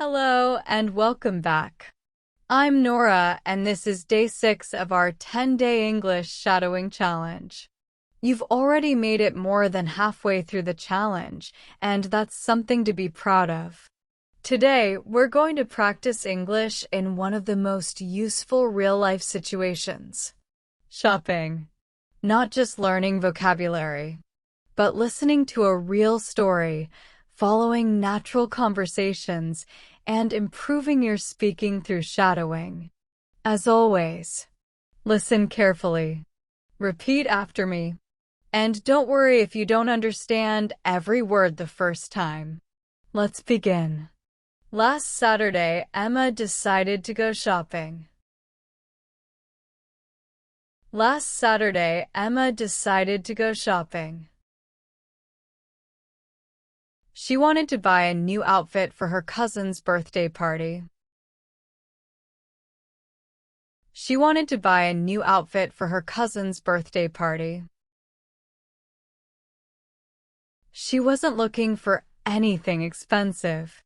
Hello and welcome back. I'm Nora and this is day 6 of our 10-day English shadowing challenge. You've already made it more than halfway through the challenge, and that's something to be proud of. Today, we're going to practice English in one of the most useful real-life situations: shopping. Not just learning vocabulary, but listening to a real story, following natural conversations, and improving your speaking through shadowing. As always, listen carefully, repeat after me, and don't worry if you don't understand every word the first time. Let's begin. Last Saturday, Emma decided to go shopping. Last Saturday, Emma decided to go shopping. She wanted to buy a new outfit for her cousin's birthday party. She wanted to buy a new outfit for her cousin's birthday party. She wasn't looking for anything expensive.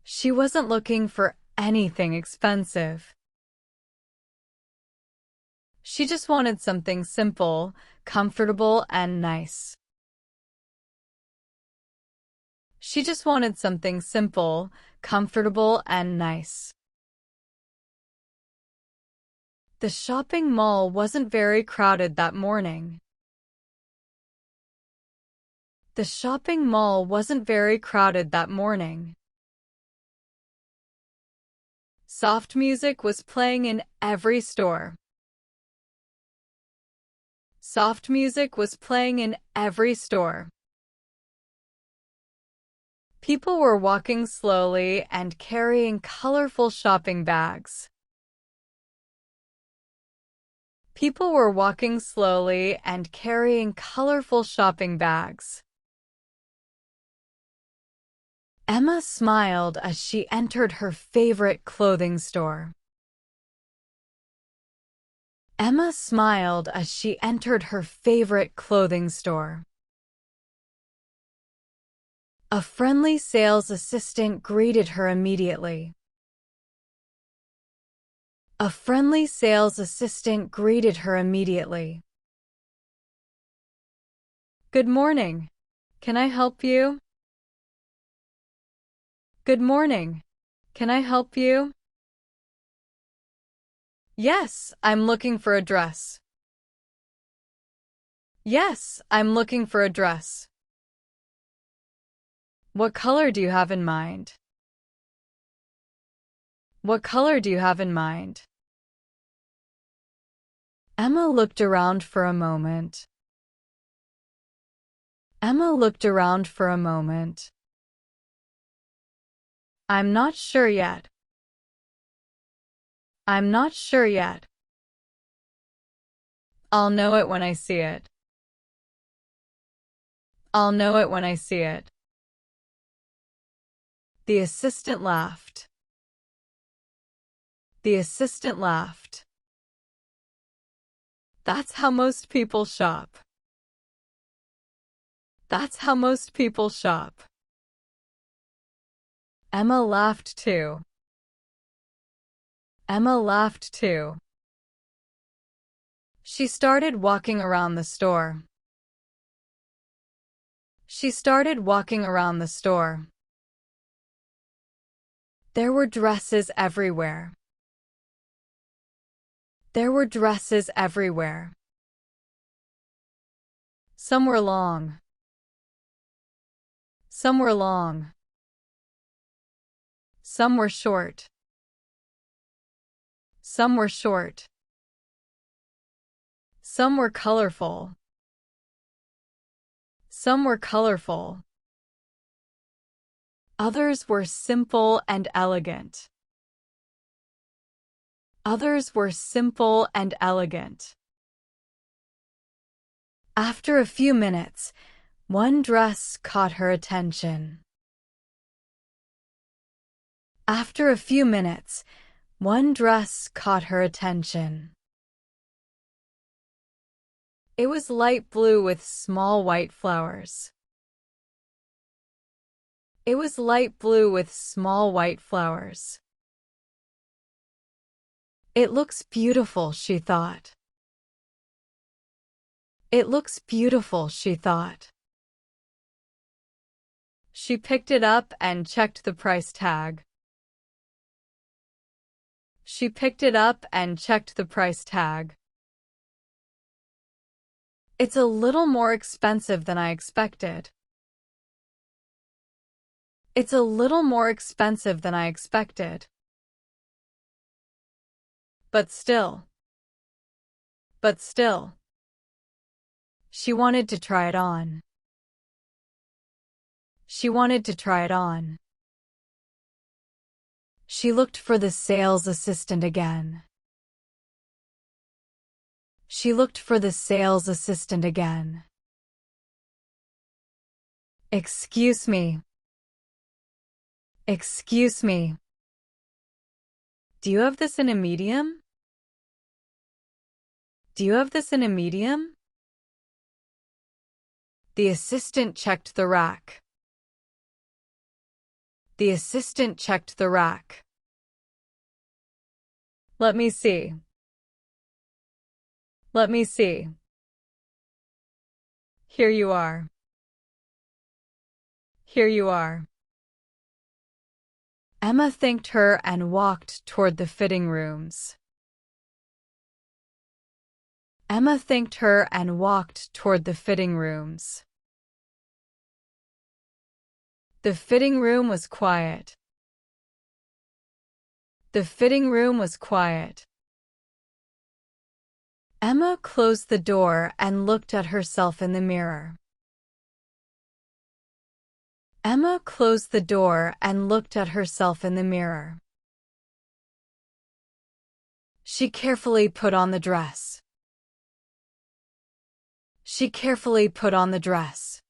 She wasn't looking for anything expensive. She just wanted something simple, comfortable, and nice. She just wanted something simple, comfortable, and nice. The shopping mall wasn't very crowded that morning. The shopping mall wasn't very crowded that morning. Soft music was playing in every store. Soft music was playing in every store. People were walking slowly and carrying colorful shopping bags. People were walking slowly and carrying colorful shopping bags. Emma smiled as she entered her favorite clothing store. Emma smiled as she entered her favorite clothing store. A friendly sales assistant greeted her immediately. A friendly sales assistant greeted her immediately. Good morning. Can I help you? Good morning. Can I help you? Yes, I'm looking for a dress. Yes, I'm looking for a dress. What color do you have in mind? What color do you have in mind? Emma looked around for a moment. Emma looked around for a moment. I'm not sure yet. I'm not sure yet. I'll know it when I see it. I'll know it when I see it. The assistant laughed. The assistant laughed. That's how most people shop. That's how most people shop. Emma laughed too. Emma laughed too. She started walking around the store. She started walking around the store. There were dresses everywhere. There were dresses everywhere. Some were long. Some were long. Some were short. Some were short. Some were colorful. Some were colorful. Others were simple and elegant. Others were simple and elegant. After a few minutes, one dress caught her attention. After a few minutes, one dress caught her attention. It was light blue with small white flowers. It was light blue with small white flowers. It looks beautiful, she thought. It looks beautiful, she thought. She picked it up and checked the price tag. She picked it up and checked the price tag. It's a little more expensive than I expected. It's a little more expensive than I expected. But still. But still. She wanted to try it on. She wanted to try it on. She looked for the sales assistant again. She looked for the sales assistant again. Excuse me. Excuse me. Do you have this in a medium? Do you have this in a medium? The assistant checked the rack. The assistant checked the rack. Let me see. Let me see. Here you are. Here you are. Emma thanked her and walked toward the fitting rooms. Emma thanked her and walked toward the fitting rooms. The fitting room was quiet. The fitting room was quiet. Emma closed the door and looked at herself in the mirror. Emma closed the door and looked at herself in the mirror. She carefully put on the dress. She carefully put on the dress.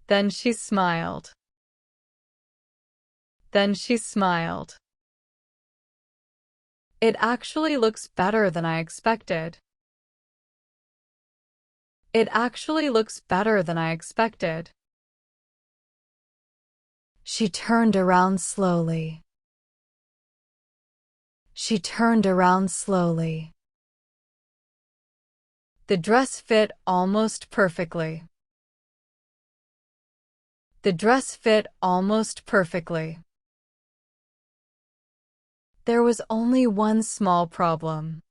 Then she smiled. Then she smiled. It actually looks better than I expected. It actually looks better than I expected. She turned around slowly. She turned around slowly. The dress fit almost perfectly. The dress fit almost perfectly. There was only one small problem.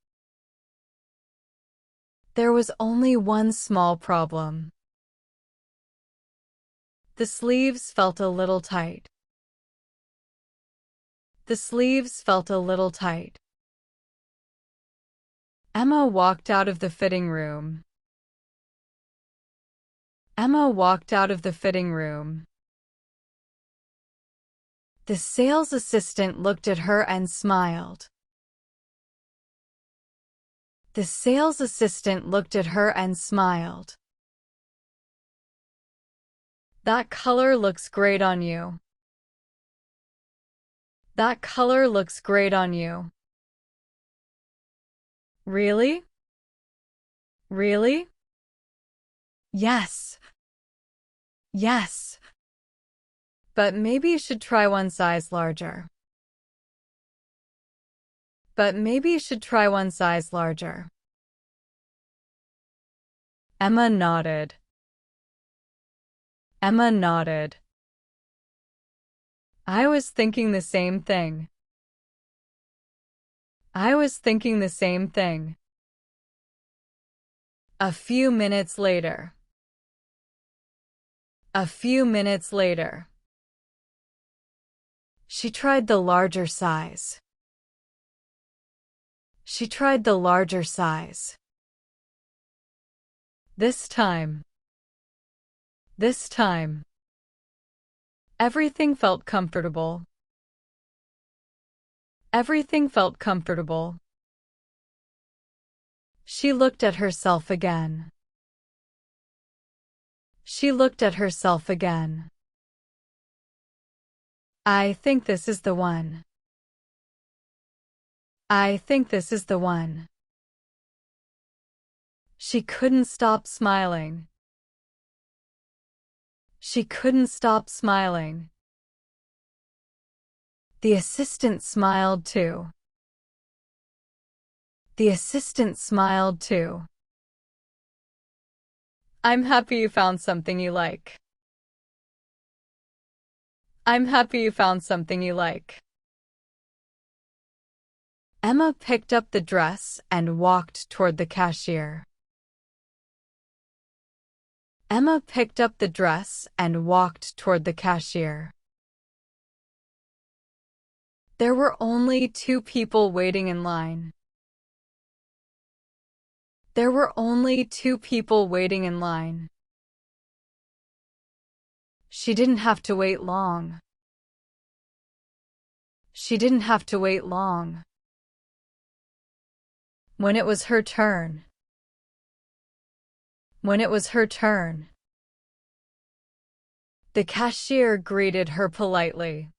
There was only one small problem. The sleeves felt a little tight. The sleeves felt a little tight. Emma walked out of the fitting room. Emma walked out of the fitting room. The sales assistant looked at her and smiled. The sales assistant looked at her and smiled. That color looks great on you. That color looks great on you. Really? Really? Yes. Yes. But maybe you should try one size larger. But maybe you should try one size larger. Emma nodded. Emma nodded. I was thinking the same thing. I was thinking the same thing. A few minutes later. A few minutes later. She tried the larger size. She tried the larger size. This time. This time. Everything felt comfortable. Everything felt comfortable. She looked at herself again. She looked at herself again. I think this is the one. I think this is the one. She couldn't stop smiling. She couldn't stop smiling. The assistant smiled too. The assistant smiled too. I'm happy you found something you like. I'm happy you found something you like. Emma picked up the dress and walked toward the cashier. Emma picked up the dress and walked toward the cashier. There were only 2 people waiting in line. There were only 2 people waiting in line. She didn't have to wait long. She didn't have to wait long. When it was her turn. When it was her turn. The cashier greeted her politely.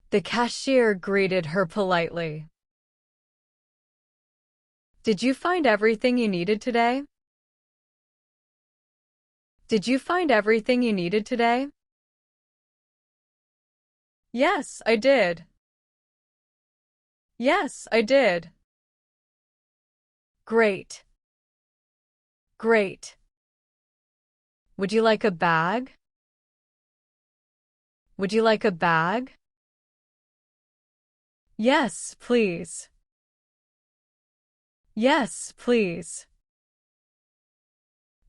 The cashier greeted her politely. Did you find everything you needed today? Did you find everything you needed today? Yes, I did. Yes, I did. Great. Great. Would you like a bag? Would you like a bag? Yes, please. Yes, please.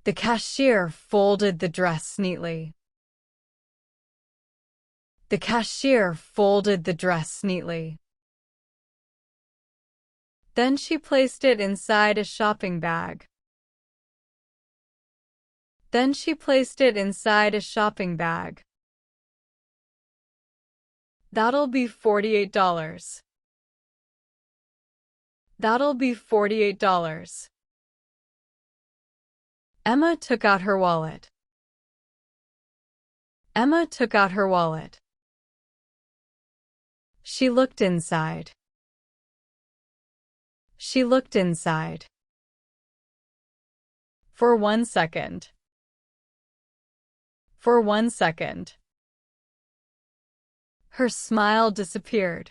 The cashier folded the dress neatly. The cashier folded the dress neatly. Then she placed it inside a shopping bag. Then she placed it inside a shopping bag. That'll be $48. That'll be $48. Emma took out her wallet. Emma took out her wallet. She looked inside. She looked inside. For 1 second. For 1 second. Her smile disappeared.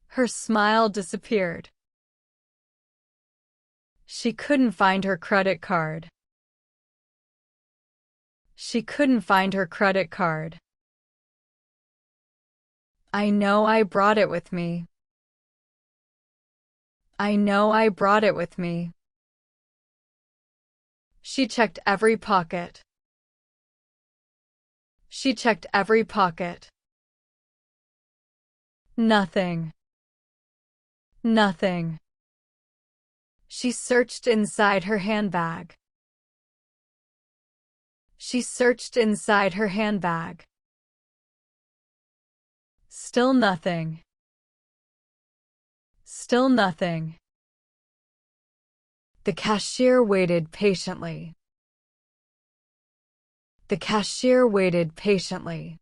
Her smile disappeared. She couldn't find her credit card. She couldn't find her credit card. I know I brought it with me. I know I brought it with me. She checked every pocket. She checked every pocket. Nothing. Nothing. She searched inside her handbag. She searched inside her handbag. Still nothing. Still nothing. The cashier waited patiently. The cashier waited patiently.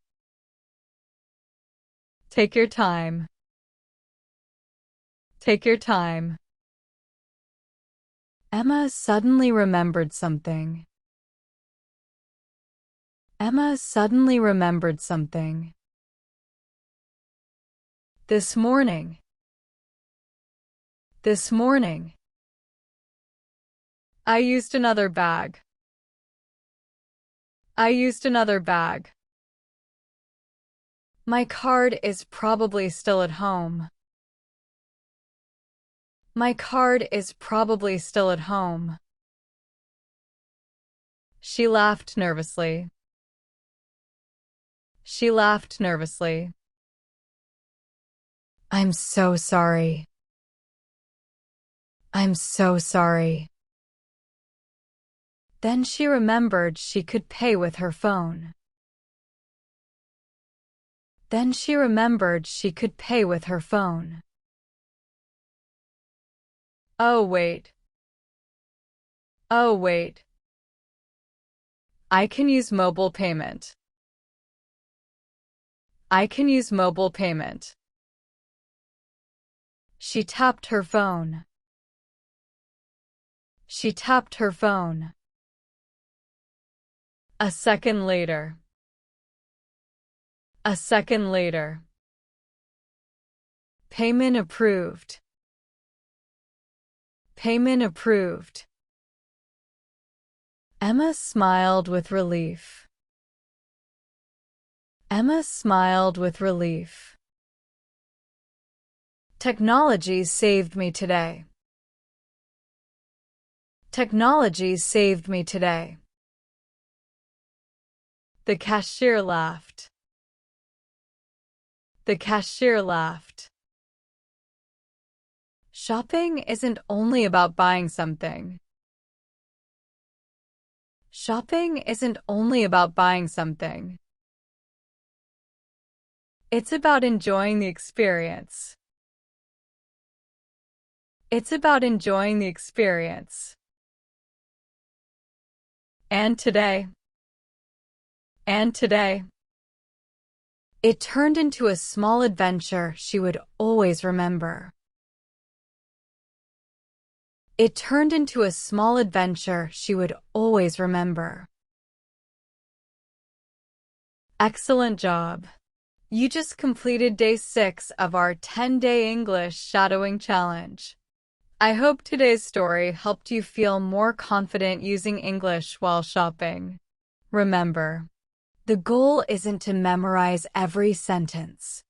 Take your time. Take your time. Emma suddenly remembered something. Emma suddenly remembered something. This morning. This morning. I used another bag. I used another bag. My card is probably still at home. My card is probably still at home. She laughed nervously. She laughed nervously. I'm so sorry. I'm so sorry. Then she remembered she could pay with her phone. Then she remembered she could pay with her phone. Oh, wait. Oh, wait. I can use mobile payment. I can use mobile payment. She tapped her phone. She tapped her phone. A second later. A second later. Payment approved. Payment approved. Emma smiled with relief. Emma smiled with relief. Technology saved me today. Technology saved me today. The cashier laughed. The cashier laughed. Shopping isn't only about buying something. Shopping isn't only about buying something. It's about enjoying the experience. It's about enjoying the experience. And today. And today. It turned into a small adventure she would always remember. It turned into a small adventure she would always remember. Excellent job! You just completed day 6 of our 10-day English shadowing challenge. I hope today's story helped you feel more confident using English while shopping. Remember, the goal isn't to memorize every sentence.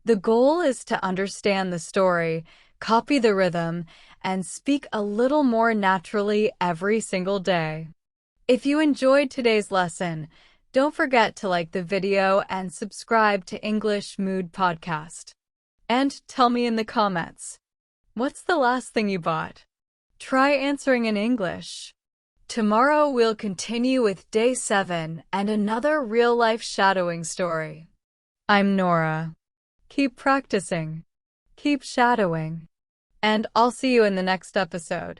The goal is to understand the story, copy the rhythm, and speak a little more naturally every single day. If you enjoyed today's lesson, don't forget to like the video and subscribe to English Mood Podcast. And tell me in the comments, what's the last thing you bought? Try answering in English. Tomorrow we'll continue with day 7 and another real-life shadowing story. I'm Nora. Keep practicing. Keep shadowing. And I'll see you in the next episode.